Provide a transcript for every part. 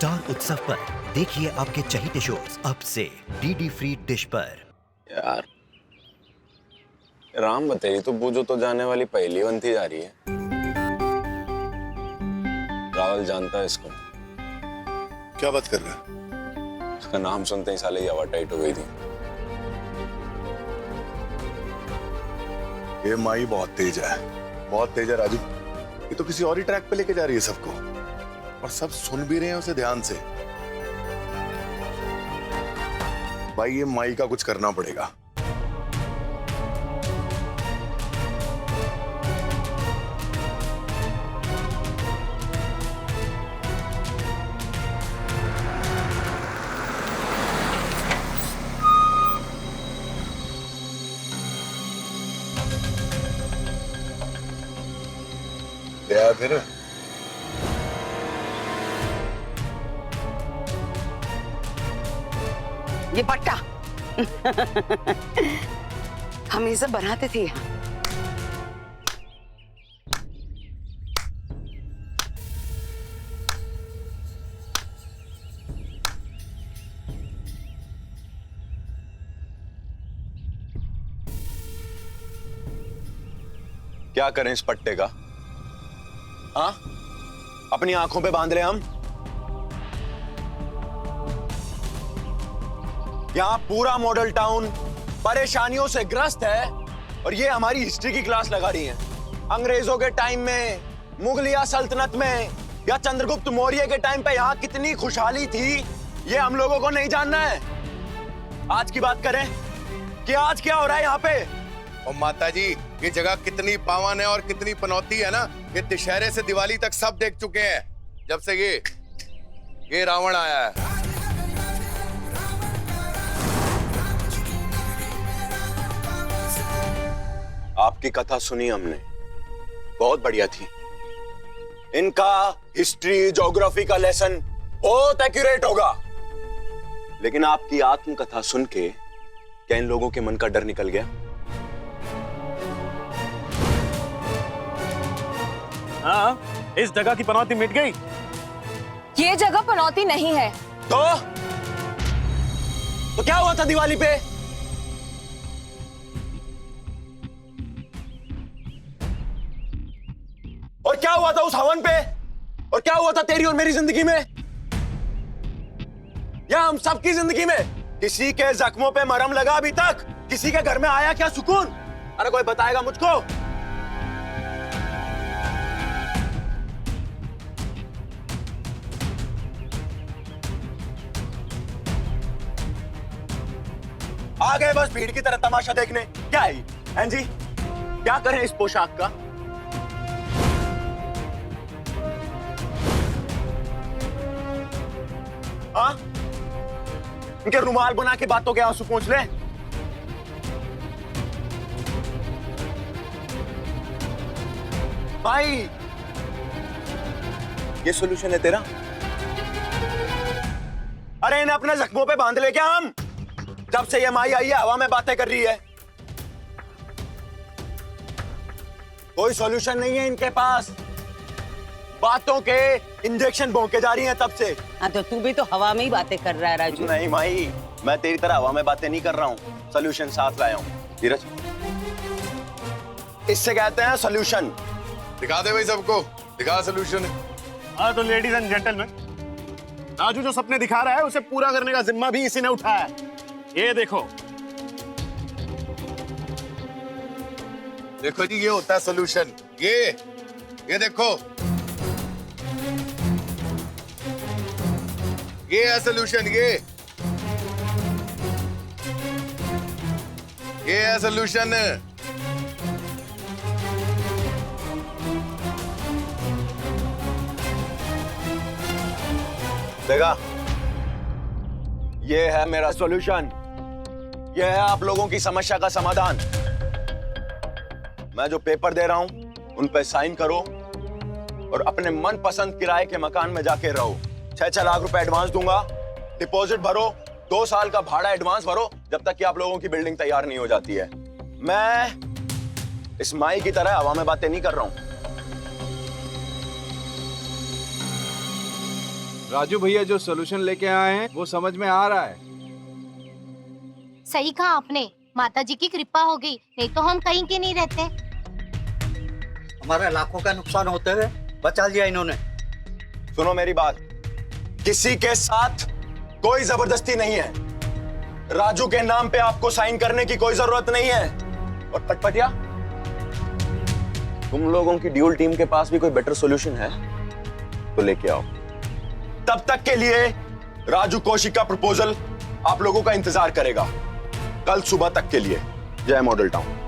Star उत्सव पर देखिए आपके चहीते शोज अब से डीडी फ्री डिश पर। यार राम बतेरी तो बूझो तो जाने वाली पहली बनती जा रही है। राहुल जानता है इसको। क्या बात कर रहा है? उसका नाम सुनते ही साले की हवा टाइट हो गई थी। ये माई बहुत तेज है, बहुत तेज है राजू। ये तो किसी और ही ट्रैक पे लेके जा रही है सबको, और सब सुन भी रहे हैं उसे ध्यान से। भाई ये माई का कुछ करना पड़ेगा। क्या फिर ये पट्टा हम ये सब बनाते थे यहाँ। क्या करें इस पट्टे का? हाँ, अपनी आंखों पे बांध ले हम। यहाँ पूरा मॉडल टाउन परेशानियों से ग्रस्त है और ये हमारी हिस्ट्री की क्लास लगा रही हैं। अंग्रेजों के टाइम में, मुगलिया सल्तनत में या चंद्रगुप्त मौर्य के टाइम पे यहाँ कितनी खुशहाली थी, ये हम लोगों को नहीं जानना है। आज की बात करें कि आज क्या हो रहा है यहाँ पे। और माताजी, ये जगह कितनी पावन है और कितनी पनौती है ना। ये दशहरे से दिवाली तक सब देख चुके हैं, जब से ये रावण आया है। आपकी कथा सुनी हमने, बहुत बढ़िया थी। इनका हिस्ट्री ज्योग्राफी का लेसन बहुत एक्यूरेट होगा, लेकिन आपकी आत्मकथा सुन के क्या इन लोगों के मन का डर निकल गया? हाँ, इस जगह की पनौती मिट गई। ये जगह पनौती नहीं है। तो क्या हुआ था दिवाली पे? और क्या हुआ था उस हवन पे? और क्या हुआ था तेरी और मेरी जिंदगी में, या हम सबकी जिंदगी में? किसी के जख्मों पे मरहम लगा अभी तक? किसी के घर में आया क्या सुकून? अरे कोई बताएगा मुझको? आ गए बस भीड़ की तरह तमाशा देखने। क्या है हैं जी? क्या करें इस पोशाक का? हाँ, इनके रुमाल बना के बातों के आंसू पोंछ ले। भाई ये सॉल्यूशन है तेरा? अरे इन्हें अपने जख्मों पे बांध ले क्या हम? जब से ये माई आई है हवा में बातें कर रही है। कोई सॉल्यूशन नहीं है इनके पास। बातों के इंजेक्शन भोंके जा रही हैं तब से। हाँ तो तू भी तो हवा में ही बातें कर रहा है राजू। नहीं माई, मैं तेरी तरह हवा में बातें नहीं कर रहा हूँ, सॉल्यूशन साथ लाया हूँ। धीरज, इससे कहते हैं सॉल्यूशन। दिखा दे भाई सबको, दिखा सॉल्यूशन। हाँ तो लेडीज एंड जेंटलमैन, राजू जो सपने दिखा रहा है उसे पूरा करने का जिम्मा भी इसी ने उठाया है। ये देखो, देखो जी, ये होता है सॉल्यूशन। ये देखो, ये है सॉल्यूशन। ये है सॉल्यूशन। देखा, ये है मेरा सॉल्यूशन। ये है आप लोगों की समस्या का समाधान। मैं जो पेपर दे रहा हूं उन पे साइन करो और अपने मनपसंद किराए के मकान में जाके रहो। 6-6 लाख रुपए एडवांस दूंगा, डिपॉजिट भरो, 2 साल का भाड़ा एडवांस भरो, जब तक कि आप लोगों की बिल्डिंग तैयार नहीं हो जाती है। मैं इस माई की तरह हवा में बातें नहीं कर रहा हूं। राजू भैया जो सोल्यूशन लेके आए हैं वो समझ में आ रहा है। सही कहा आपने, माता जी की कृपा हो गई, नहीं तो हम कहीं के नहीं रहते। हमारा लाखों का नुकसान होते हुए बचा लिया इन्होंने। सुनो मेरी बात, किसी के साथ कोई जबरदस्ती नहीं है। राजू के नाम पे आपको साइन करने की कोई जरूरत नहीं है। और पटपटिया, तुम लोगों की ड्यूल टीम के पास भी कोई बेटर सॉल्यूशन है तो लेके आओ। तब तक के लिए राजू कौशिक का प्रपोजल आप लोगों का इंतजार करेगा, कल सुबह तक के लिए। जय मॉडल टाउन।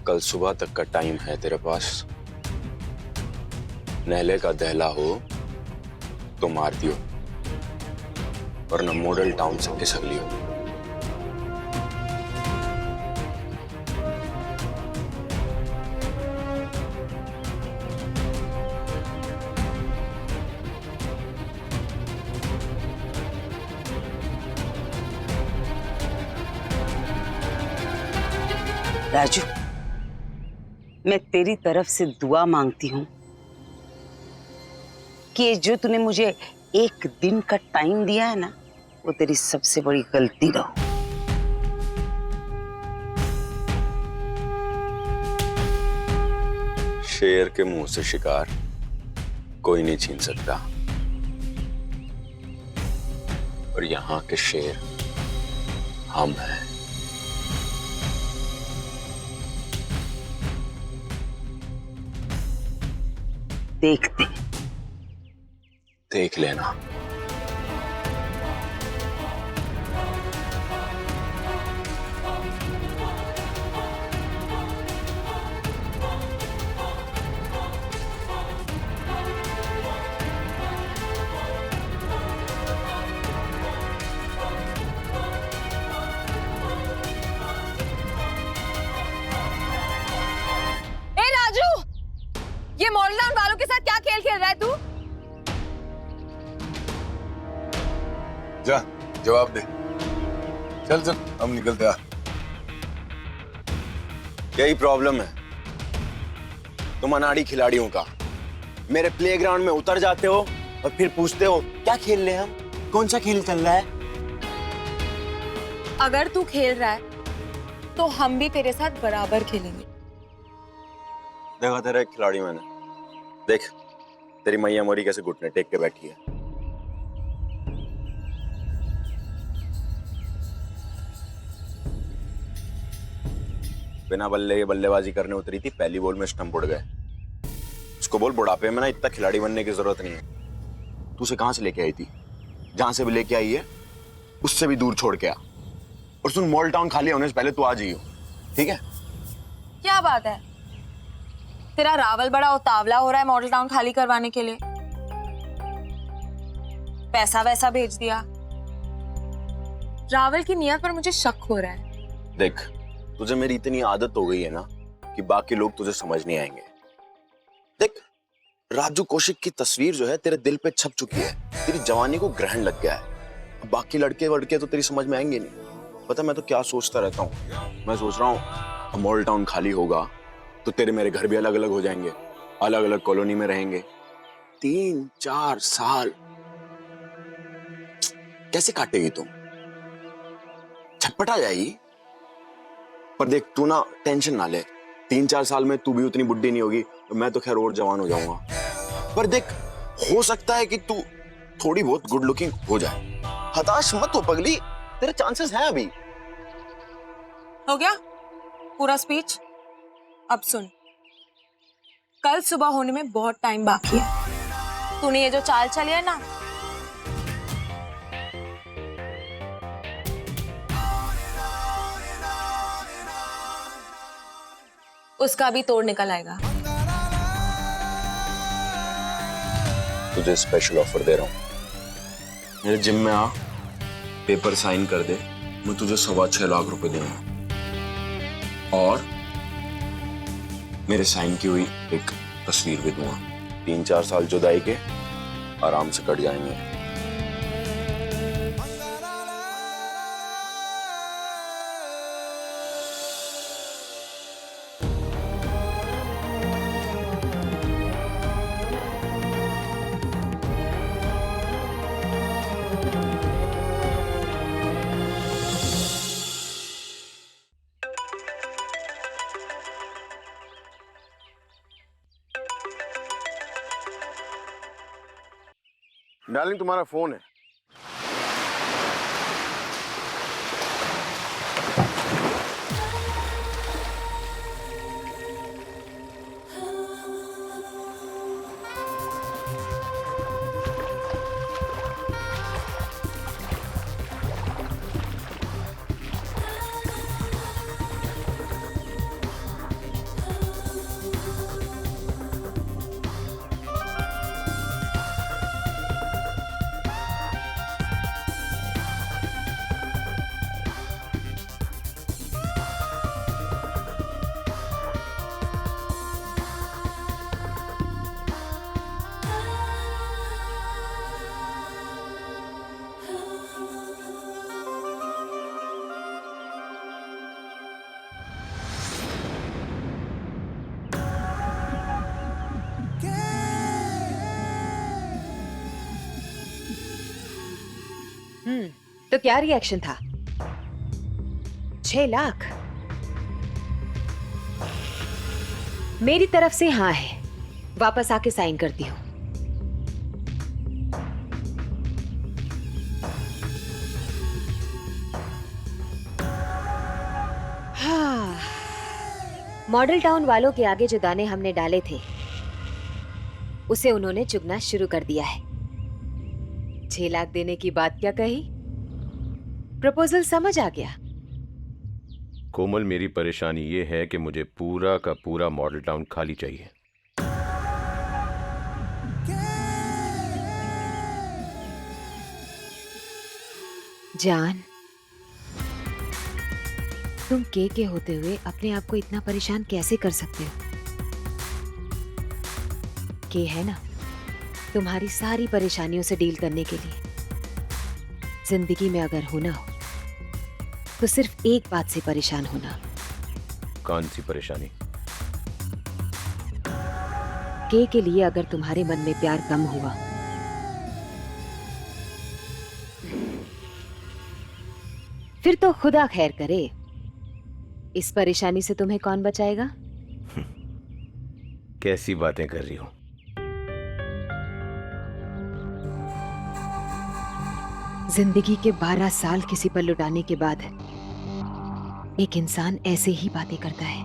कल सुबह तक का टाइम है तेरे पास। नहले का दहला हो तो मार दियो, वरना मॉडल टाउन से खिसक लियो। राजू, मैं तेरी तरफ से दुआ मांगती हूँ कि ये जो तूने मुझे एक दिन का टाइम दिया है ना, वो तेरी सबसे बड़ी गलती रहो। शेर के मुंह से शिकार कोई नहीं छीन सकता, और यहां के शेर हम हैं। देख लेना। ए राजू, ये मॉडल टाउन वालों के साथ क्या खेल खेल रहा है तू? जा जवाब दे। चल चल हम निकलते हैं। यही प्रॉब्लम है तुम अनाड़ी खिलाड़ियों का। मेरे प्लेग्राउंड में उतर जाते हो और फिर पूछते हो क्या खेल रहे हैं हम, कौन सा खेल चल रहा है। अगर तू खेल रहा है तो हम भी तेरे साथ बराबर खेलेंगे। देखा तेरा एक खिलाड़ी मैंने। देख तेरी मैया मोरी कैसे घुटने टेक के बैठी है। बिना बल्ले के बल्लेबाजी करने उतरी थी, पहली बॉल में स्टंप उड़ गए। उसको बोल बुढ़ापे में ना इतना खिलाड़ी बनने की जरूरत नहीं है। तू उसे कहां से लेके आई थी? जहां से भी लेके आई है उससे भी दूर छोड़ के आ। और सुन, मॉडल टाउन खाली होने से पहले तू आ जाइयो, ठीक है? क्या बात है, तेरा रावल बड़ा उतावला हो रहा है मॉडल टाउन खाली करवाने के लिए। पैसा वैसा भेज दिया। रावल की नीयत पर मुझे शक हो रहा है। देख तुझे मेरी इतनी आदत हो गई है ना कि बाकी लोग तुझे समझ नहीं आएंगे। देख राजू कौशिक की तस्वीर जो है तेरे दिल पे छप चुकी है, तेरी जवानी को ग्रहण लग गया है। बाकी लड़के वड़के तो तेरी समझ में आएंगे नहीं। पता मैं तो क्या सोचता रहता हूँ, मैं सोच रहा हूँ मॉडल टाउन खाली होगा तो तेरे मेरे घर भी अलग अलग हो जाएंगे, अलग अलग कॉलोनी में रहेंगे। 3-4 साल कैसे काटेगी तुम? छटपटा जाएगी। पर देख तू ना टेंशन ना ले, 3-4 साल में तू भी उतनी बुढ़ी नहीं होगी, तो मैं तो खैर और जवान हो जाऊंगा। पर देख हो सकता है कि तू थोड़ी बहुत गुड लुकिंग हो जाए। हताश मत हो पगली, तेरे चांसेस हैं अभी। हो गया पूरा स्पीच? अब सुन, कल सुबह होने में बहुत टाइम बाकी है। तूने ये जो चाल चली है ना, उसका भी तोड़ निकल आएगा। तुझे स्पेशल ऑफर दे रहा हूँ, मेरे जिम में आ, पेपर साइन कर दे, मैं तुझे 6.25 लाख रुपए दूंगा और मेरे साइन की हुई एक तस्वीर भी दूंगा। 3-4 साल जुदाई के आराम से कट जाएंगे। डार्लिंग, तुम्हारा फोन है। तो क्या रिएक्शन था? 6 लाख मेरी तरफ से हाँ है, वापस आके साइन करती हूँ। हाँ, मॉडल टाउन वालों के आगे जो दाने हमने डाले थे उसे उन्होंने चुगना शुरू कर दिया है। 6 लाख देने की बात क्या कही? प्रपोजल समझ आ गया। कोमल, मेरी परेशानी ये है कि मुझे पूरा का पूरा मॉडल टाउन खाली चाहिए। जान, तुम के होते हुए अपने आप को इतना परेशान कैसे कर सकते हो? के है ना तुम्हारी सारी परेशानियों से डील करने के लिए। जिंदगी में अगर होना हो तो सिर्फ एक बात से परेशान होना। कौन सी परेशानी? के लिए अगर तुम्हारे मन में प्यार कम हुआ फिर तो खुदा खैर करे, इस परेशानी से तुम्हें कौन बचाएगा? कैसी बातें कर रही हो? जिंदगी के 12 साल किसी पर लुटाने के बाद एक इंसान ऐसे ही बातें करता है।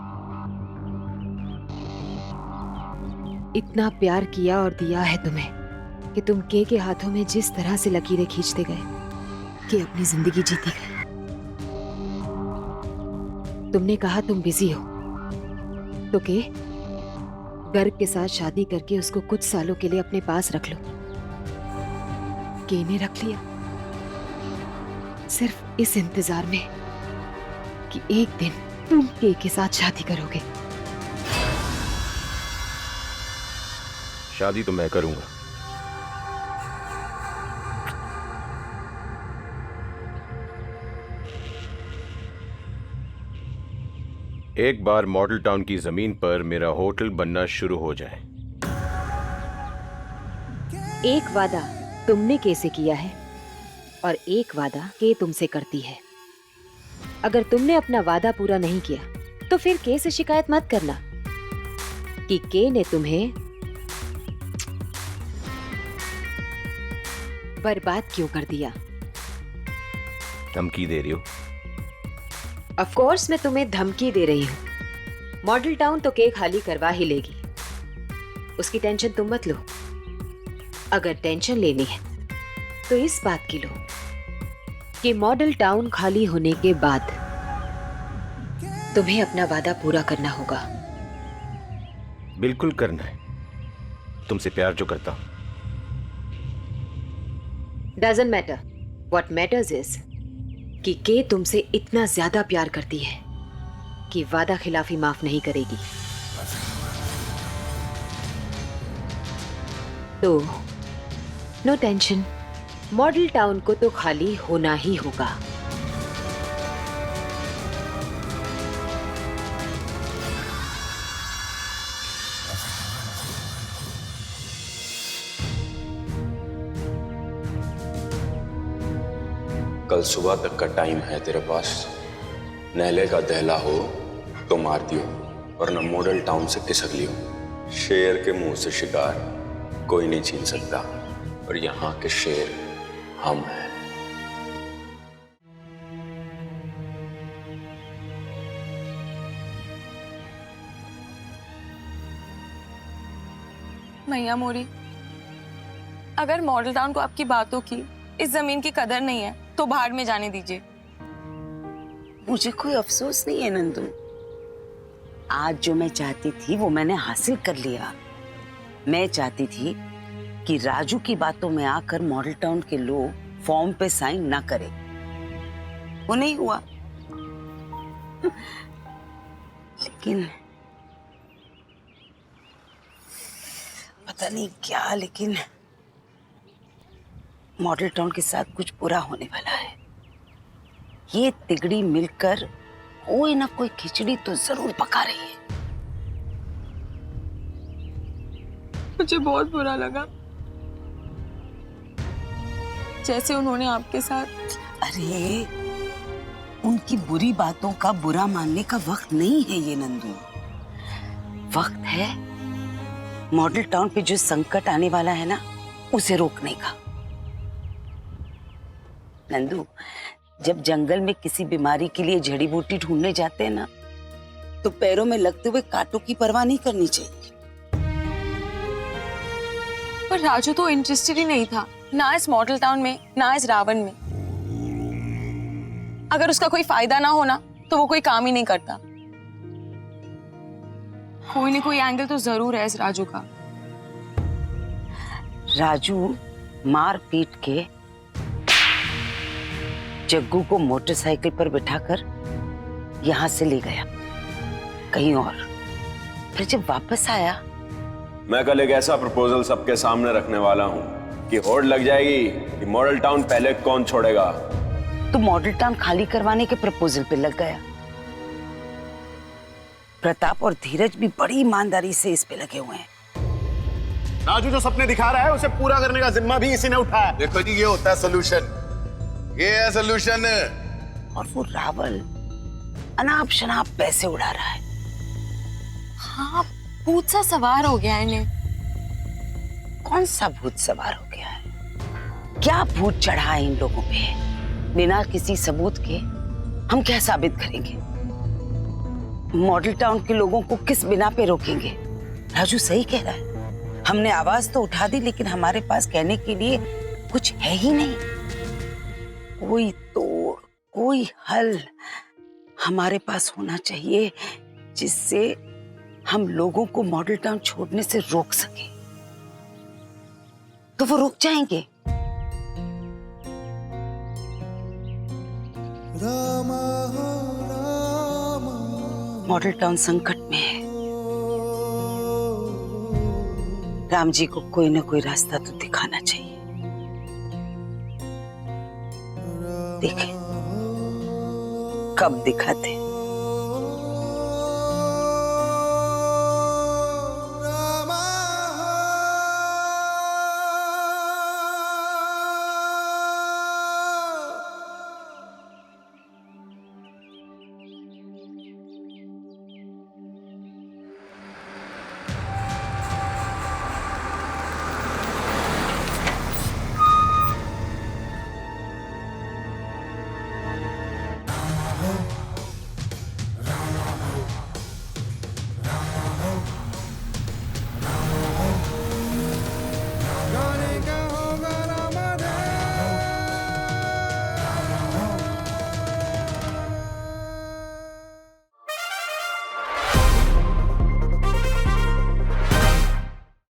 इतना प्यार किया और दिया है तुम्हें कि तुम के हाथों में जिस तरह से लकीरें खींचते गए कि अपनी जिंदगी जीती गए। तुमने कहा तुम बिजी हो तो के गर्ग के साथ शादी करके उसको कुछ सालों के लिए अपने पास रख लो। के ने रख लिया सिर्फ इस इंतजार में कि एक दिन तुम के साथ शादी करोगे। शादी तो मैं करूंगा। एक बार मॉडल टाउन की जमीन पर मेरा होटल बनना शुरू हो जाए। एक वादा तुमने कैसे किया है और एक वादा के तुमसे करती है। अगर तुमने अपना वादा पूरा नहीं किया तो फिर के से शिकायत मत करना कि के ने तुम्हें बर्बाद क्यों कर दिया। धमकी दे रही हो? ऑफ कोर्स मैं तुम्हें धमकी दे रही हूँ। मॉडल टाउन तो के खाली करवा ही लेगी, उसकी टेंशन तुम मत लो। अगर टेंशन लेनी है तो इस बात की लो कि मॉडल टाउन खाली होने के बाद तुम्हें अपना वादा पूरा करना होगा। बिल्कुल करना है, तुमसे प्यार जो करता हूं। Doesn't matter, what matters is कि के तुमसे इतना ज्यादा प्यार करती है कि वादा खिलाफी माफ नहीं करेगी। तो नो टेंशन, मॉडल टाउन को तो खाली होना ही होगा। कल सुबह तक का टाइम है तेरे पास। नहले का दहला हो तो मार दियो, वरना मॉडल टाउन से खिसक लियो। शेर के मुंह से शिकार कोई नहीं छीन सकता, और यहाँ के शेर हम हैं। मैया मोरी, अगर मॉडल टाउन को आपकी बातों की इस जमीन की कदर नहीं है तो बाहर में जाने दीजिए। मुझे कोई अफसोस नहीं है नंदू। आज जो मैं चाहती थी वो मैंने हासिल कर लिया। मैं चाहती थी कि राजू की बातों में आकर मॉडल टाउन के लोग फॉर्म पे साइन ना करें। वो नहीं हुआ। लेकिन पता नहीं क्या, लेकिन मॉडल टाउन के साथ कुछ बुरा होने वाला है। ये तिगड़ी मिलकर कोई ना कोई खिचड़ी तो जरूर पका रही है। मुझे बहुत बुरा लगा जैसे उन्होंने आपके साथ। अरे, उनकी बुरी बातों का बुरा मानने का वक्त नहीं है ये नंदू। वक्त है मॉडल टाउन पे जो संकट आने वाला है ना, उसे रोकने का। नंदू, जब जंगल में किसी बीमारी के लिए जड़ी बूटी ढूंढने जाते हैं ना, तो पैरों में लगते हुए कांटों की परवाह नहीं करनी चाहिए। पर राजू तो इंटरेस्टेड ही नहीं था, ना इस मॉडल टाउन में, ना इस रावण में। अगर उसका कोई फायदा ना होना तो वो कोई काम ही नहीं करता। कोई ना कोई एंगल तो जरूर है इस राजू का। राजू मार पीट के जग्गू को मोटरसाइकिल पर बिठाकर यहां से ले गया कहीं और। फिर जब वापस आया, मैं कल एक ऐसा प्रपोजल सबके सामने रखने वाला हूँ कि होड़ लग जाएगी कि मॉडल टाउन पहले कौन छोड़ेगा। तो मॉडल टाउन खाली करवाने के प्रपोजल पे लग गया। प्रताप और धीरज भी बड़ी ईमानदारी से इस पे लगे हुए हैं। राजू जो सपने दिखा रहा है उसे पूरा करने का जिम्मा भी इसी ने उठाया। देखो जी, ये होता है सोल्यूशन, ये है सोल्यूशन। और वो रावल अनाप शनाप पैसे उड़ा रहा है। हाँ, भूत सा सवार हो गया है इन्हें। कौन सा भूत सवार हो गया है? क्या भूत चढ़ा है इन लोगों पे? बिना किसी सबूत के हम क्या साबित करेंगे? मॉडल टाउन के लोगों को किस बिना पे रोकेंगे? राजू सही कह रहा है। हमने आवाज तो उठा दी, लेकिन हमारे पास कहने के लिए कुछ है ही नहीं। कोई तोड़, कोई हल हमारे पास होना चाहिए जिससे हम लोगों को मॉडल टाउन छोड़ने से रोक सके। तो वो रुक जाएंगे। मॉडल टाउन संकट में है। राम जी को कोई ना कोई रास्ता तो दिखाना चाहिए। देखें कब दिखाते हैं।